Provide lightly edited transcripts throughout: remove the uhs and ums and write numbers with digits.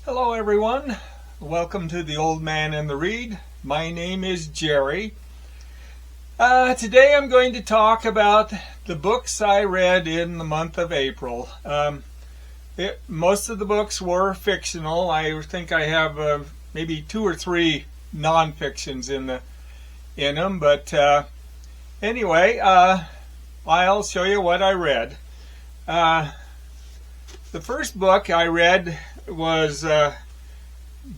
Hello everyone, welcome to the Old Man and the Read. My name is Jerry. Today I'm going to talk about the books I read in the month of April. Most of the books were fictional. I think I have maybe 2 or 3 non-fictions in them, but anyway, I'll show you what I read. The first book I read was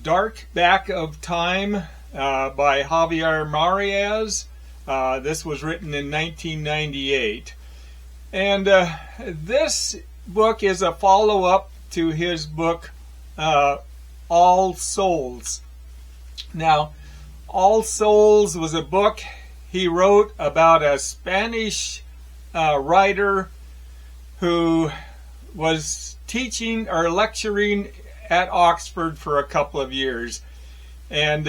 Dark Back of Time by Javier Mariez. This was written in 1998. And this book is a follow-up to his book All Souls. Now, All Souls was a book he wrote about a Spanish writer who was teaching or lecturing at Oxford for a couple of years. And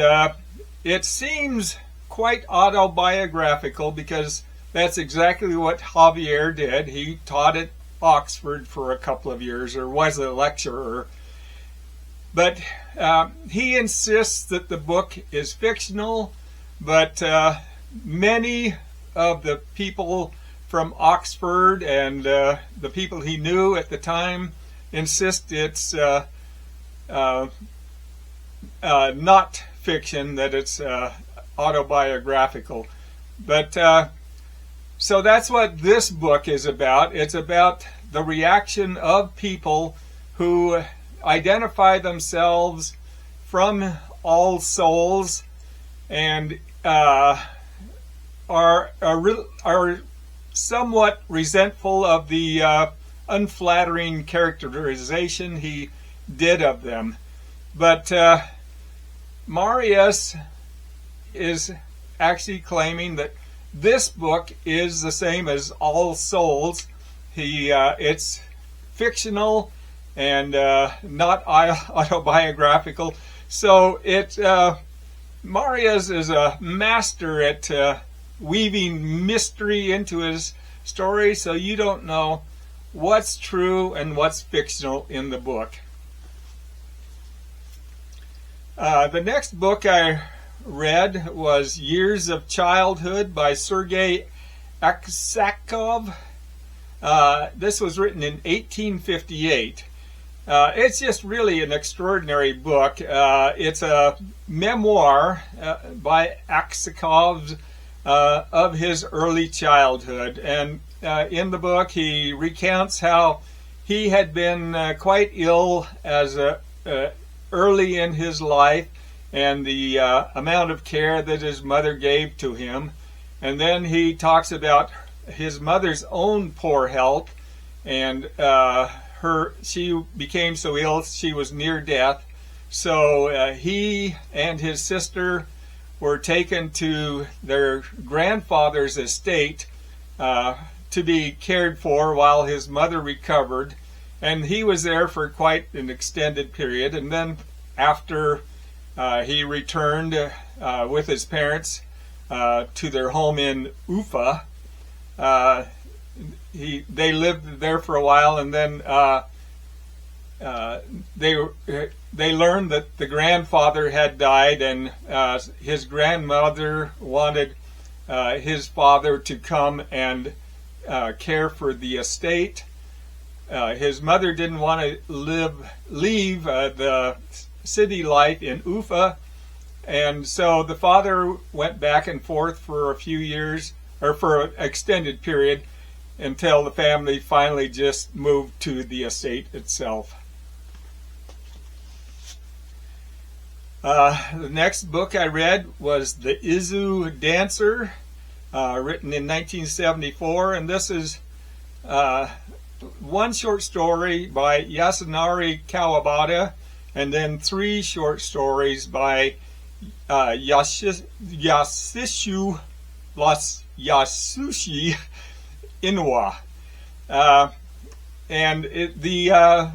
it seems quite autobiographical because that's exactly what Javier did. He taught at Oxford for a couple of years, or was a lecturer. But he insists that the book is fictional, but many of the people from Oxford and the people he knew at the time insist it's not fiction, that it's autobiographical. But so that's what this book is about. It's about the reaction of people who identify themselves from All Souls and are somewhat resentful of the unflattering characterization he did of them. But Marius is actually claiming that this book is the same as All Souls. It's fictional and not autobiographical. So Marius is a master at weaving mystery into his story, so you don't know what's true and what's fictional in the book. The next book I read was Years of Childhood by Sergei Aksakov. This was written in 1858. It's just really an extraordinary book. It's a memoir by Aksakov of his early childhood. And in the book he recounts how he had been quite ill as early in his life, and the amount of care that his mother gave to him. And then he talks about his mother's own poor health, and she became so ill she was near death. So he and his sister were taken to their grandfather's estate to be cared for while his mother recovered. And he was there for quite an extended period. And then after he returned with his parents to their home in Ufa, they lived there for a while, and then they learned that the grandfather had died, and his grandmother wanted his father to come and care for the estate. His mother didn't want to leave the city life in Ufa, and so the father went back and forth for a few years, or for an extended period, until the family finally just moved to the estate itself. The next book I read was The ISU Dancer, written in 1974, and this is one short story by Yasunari Kawabata, and then 3 short stories by Yasushi Inwa. And the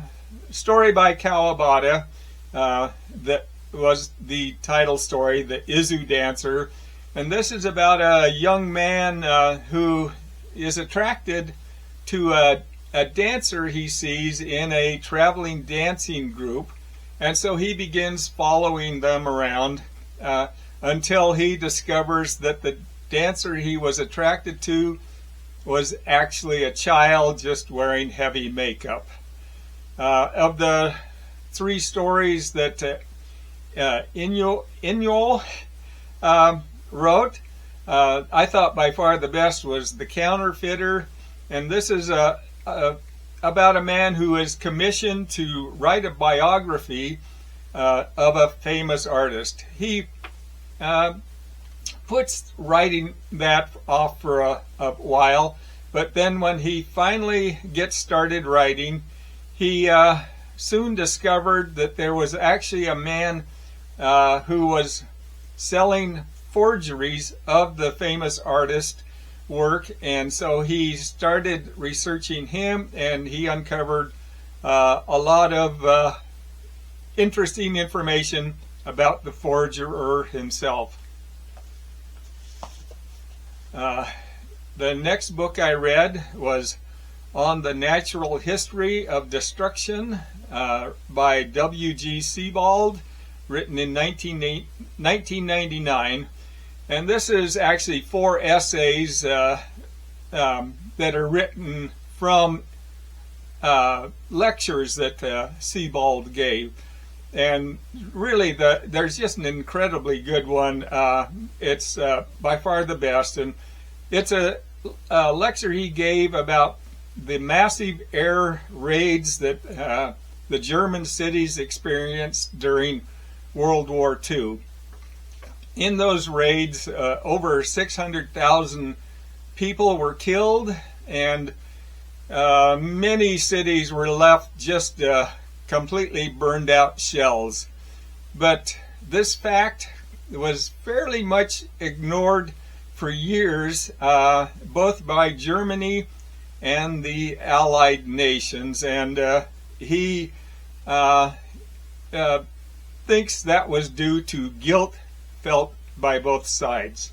story by Kawabata that was the title story, The ISU Dancer, and this is about a young man who is attracted to a dancer he sees in a traveling dancing group, And so he begins following them around until he discovers that the dancer he was attracted to was actually a child just wearing heavy makeup. Of the three stories that Inyo wrote, I thought by far the best was The Counterfeiter, and this is about a man who is commissioned to write a biography of a famous artist. He puts writing that off for a while, but then when he finally gets started writing, he soon discovered that there was actually a man who was selling forgeries of the famous artist work, and so he started researching him, and he uncovered a lot of interesting information about the forger himself. The next book I read was On the Natural History of Destruction by W.G. Sebald, written in 1999. And this is actually 4 essays that are written from lectures that Sebald gave. And really, there's just an incredibly good one. It's by far the best. And it's a lecture he gave about the massive air raids that the German cities experienced during World War II. In those raids, over 600,000 people were killed, and many cities were left just completely burned out shells. But this fact was fairly much ignored for years, both by Germany and the Allied nations, and he thinks that was due to guilt felt by both sides.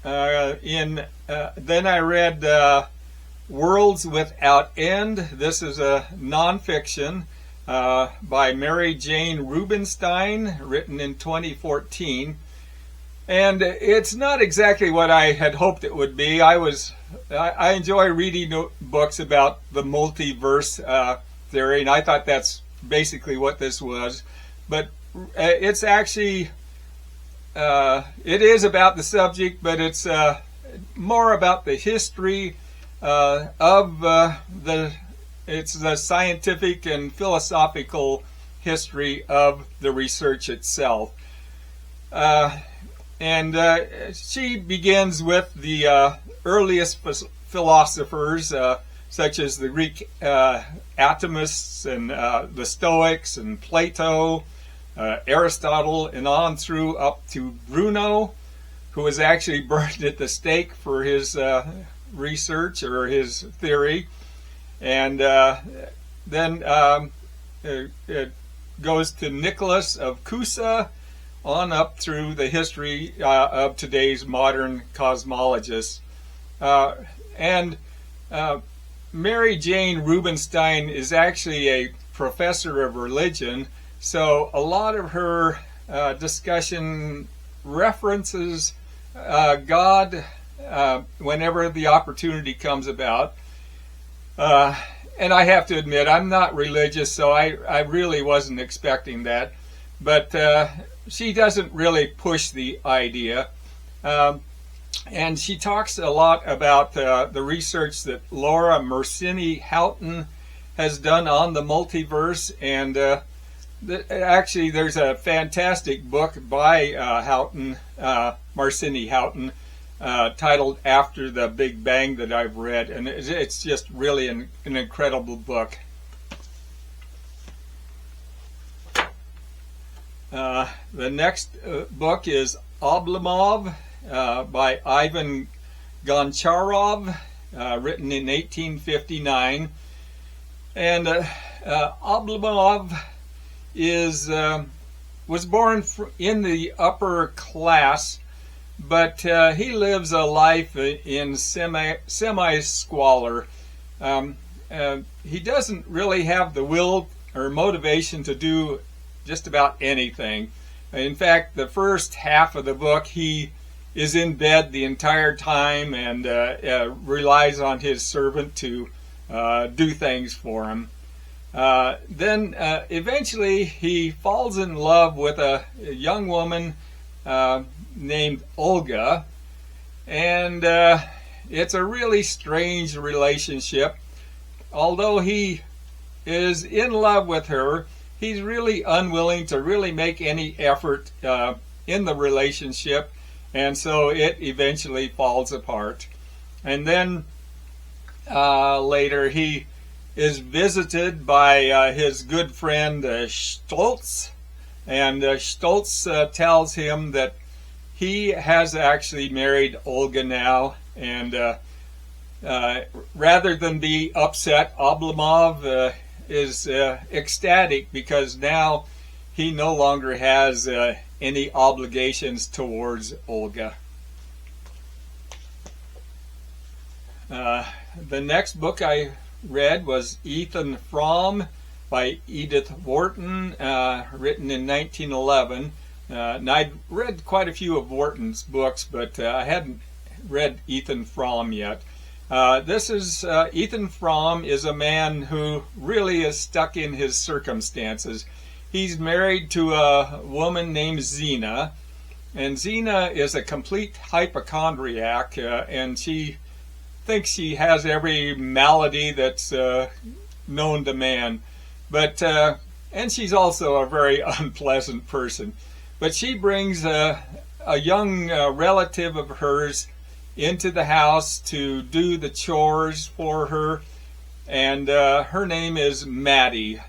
Then I read Worlds Without End. This is a nonfiction by Mary Jane Rubenstein, written in 2014. And it's not exactly what I had hoped it would be. I enjoy reading books about the multiverse theory, and I thought that's basically what this was. But it's actually, it is about the subject, but it's more about the history of it's the scientific and philosophical history of the research itself. And she begins with the earliest philosophers, such as the Greek atomists and the Stoics and Plato, Aristotle, and on through up to Bruno, who was actually burned at the stake for his research or his theory. And then it goes to Nicholas of Cusa, on up through the history of today's modern cosmologists. And Mary Jane Rubenstein is actually a professor of religion, so a lot of her discussion references God whenever the opportunity comes about. And I have to admit, I'm not religious, so I really wasn't expecting that. But she doesn't really push the idea. And she talks a lot about the research that Laura Mersini Houghton has done on the multiverse. And actually, there's a fantastic book by Houghton, Mersini Houghton, titled After the Big Bang that I've read. And it's just really an incredible book. The next book is Oblomov by Ivan Goncharov, written in 1859. And Oblomov was born in the upper class, but he lives a life in semi-squalor. he doesn't really have the will or motivation to do just about anything. In fact, the first half of the book, he is in bed the entire time and relies on his servant to do things for him. Then eventually he falls in love with a young woman named Olga, and it's a really strange relationship. Although he is in love with her, he's really unwilling to really make any effort in the relationship, and so it eventually falls apart. And then later he is visited by his good friend Stoltz, and Stoltz tells him that he has actually married Olga now, and rather than be upset, Oblomov is ecstatic because now he no longer has any obligations towards Olga. The next book I read was Ethan Frome by Edith Wharton, written in 1911. And I'd read quite a few of Wharton's books, but I hadn't read Ethan Frome yet. Ethan Frome is a man who really is stuck in his circumstances. He's married to a woman named Zena, and Zena is a complete hypochondriac, and she thinks she has every malady that's known to man. And she's also a very unpleasant person. But she brings a young relative of hers into the house to do the chores for her, and her name is Maddie.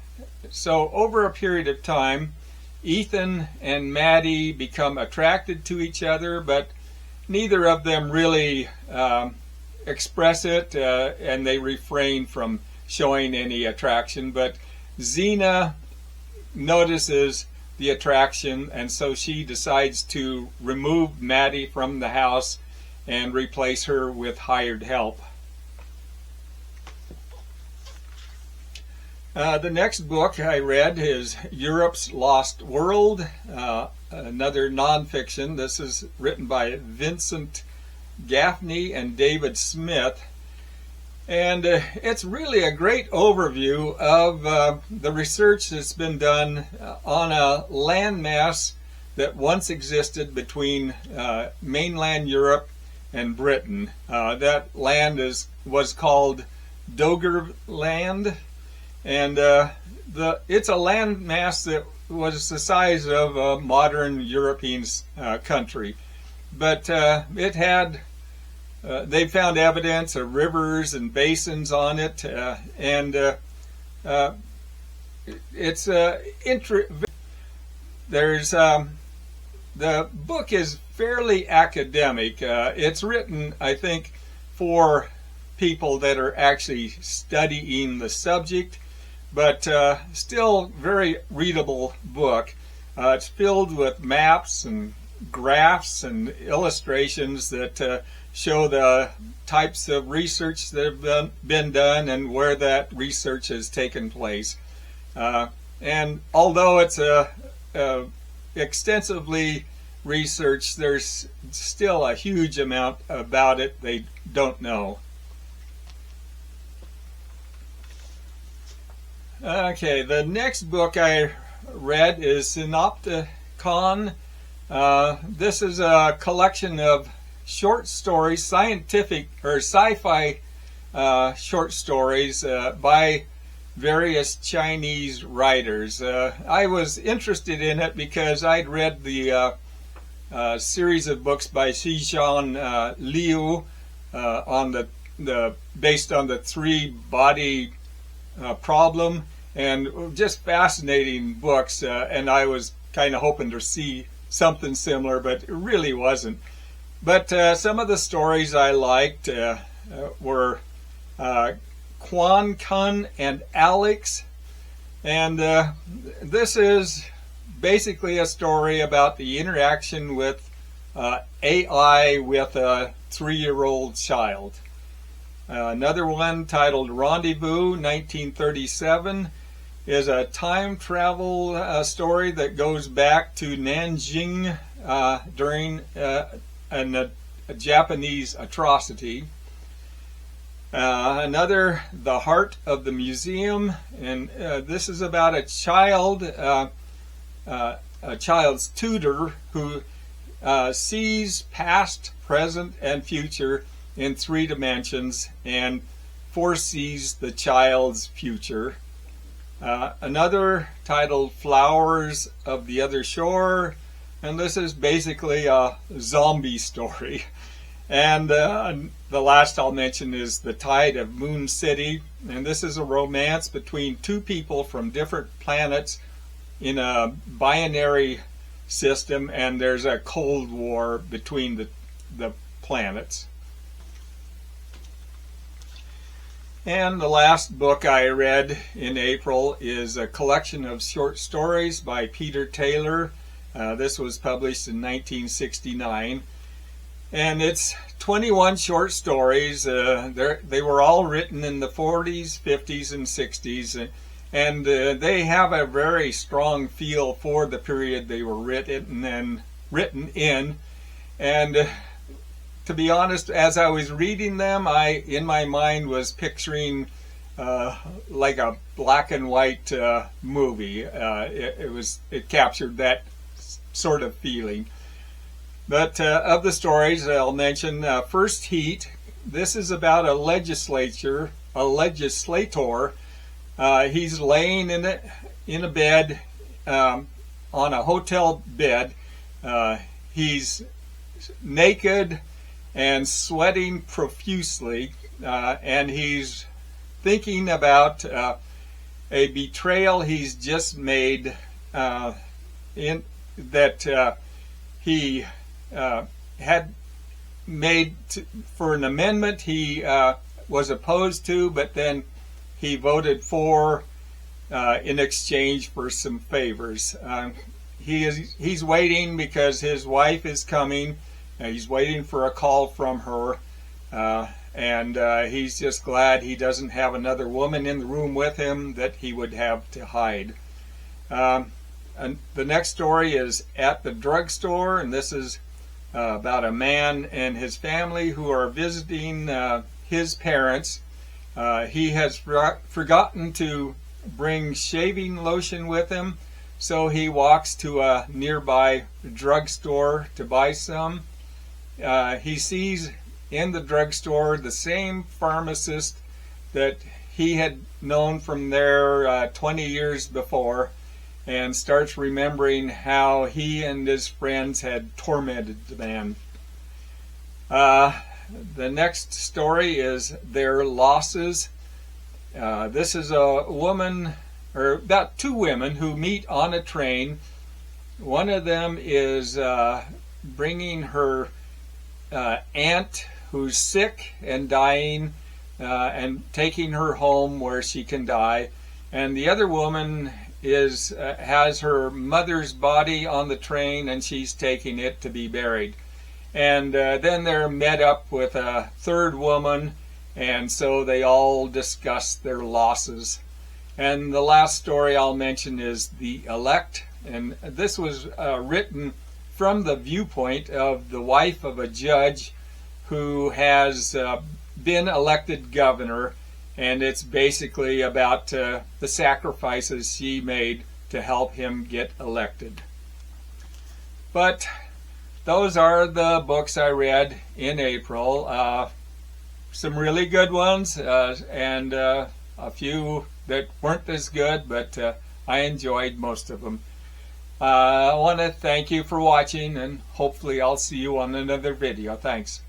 So over a period of time, Ethan and Maddie become attracted to each other, but neither of them really express it, and they refrain from showing any attraction. But Zena notices the attraction, and so she decides to remove Maddie from the house and replace her with hired help. The next book I read is Europe's Lost World, another nonfiction. This is written by Vincent Gaffney and David Smith. And it's really a great overview of the research that's been done on a landmass that once existed between mainland Europe and Britain. That land was called Dogger Land, and it's a landmass that was the size of a modern European country. But it had they found evidence of rivers and basins on it, and it's there's the book is fairly academic. It's written, I think, for people that are actually studying the subject, but still very readable book. It's filled with maps and graphs and illustrations that show the types of research that have been done and where that research has taken place. And although it's extensively researched, there's still a huge amount about it they don't know. Okay, the next book I read is Synopticon. This is a collection of short stories, scientific or sci-fi short stories by various Chinese writers. I was interested in it because I'd read the series of books by Xizhan Liu on based on the three-body problem, and just fascinating books. And I was kind of hoping to see something similar, but it really wasn't. But some of the stories I liked were Quan Kun and Alex, and this is basically a story about the interaction with AI with a 3-year-old child. Another one titled Rendezvous, 1937, is a time travel story that goes back to Nanjing during a Japanese atrocity. Another, The Heart of the Museum, and this is about a child's tutor who sees past, present, and future in 3 dimensions and foresees the child's future. Another titled Flowers of the Other Shore, and this is basically a zombie story. And the last I'll mention is The Tide of Moon City, and this is a romance between 2 people from different planets in a binary system, and there's a cold war between the planets. And the last book I read in April is a collection of short stories by Peter Taylor. This was published in 1969. And it's 21 short stories. They were all written in the 40s, 50s, and 60s. And they have a very strong feel for the period they were written in. And to be honest, as I was reading them, in my mind was picturing like a black and white movie. It captured that sort of feeling. But of the stories, I'll mention First Heat. This is about a legislator. He's laying in a bed, on a hotel bed. He's naked and sweating profusely, and he's thinking about a betrayal he's just made, he had made for an amendment he was opposed to, but then he voted for in exchange for some favors. He's waiting because his wife is coming. He's waiting for a call from her, and he's just glad he doesn't have another woman in the room with him that he would have to hide. And the next story is At the Drugstore, and this is about a man and his family who are visiting his parents. He has forgotten to bring shaving lotion with him, so he walks to a nearby drugstore to buy some. He sees in the drugstore the same pharmacist that he had known from there 20 years before, and starts remembering how he and his friends had tormented the man. The next story is Their Losses. This is a woman, or about 2 women, who meet on a train. One of them is bringing her aunt who's sick and dying, and taking her home where she can die. And the other woman has her mother's body on the train, and she's taking it to be buried. And then they're met up with a 3rd woman, and so they all discuss their losses. And the last story I'll mention is The Elect, and this was written from the viewpoint of the wife of a judge who has been elected governor, and it's basically about the sacrifices she made to help him get elected. But those are the books I read in April. Some really good ones, and a few that weren't as good, but I enjoyed most of them. I want to thank you for watching, and hopefully I'll see you on another video. Thanks.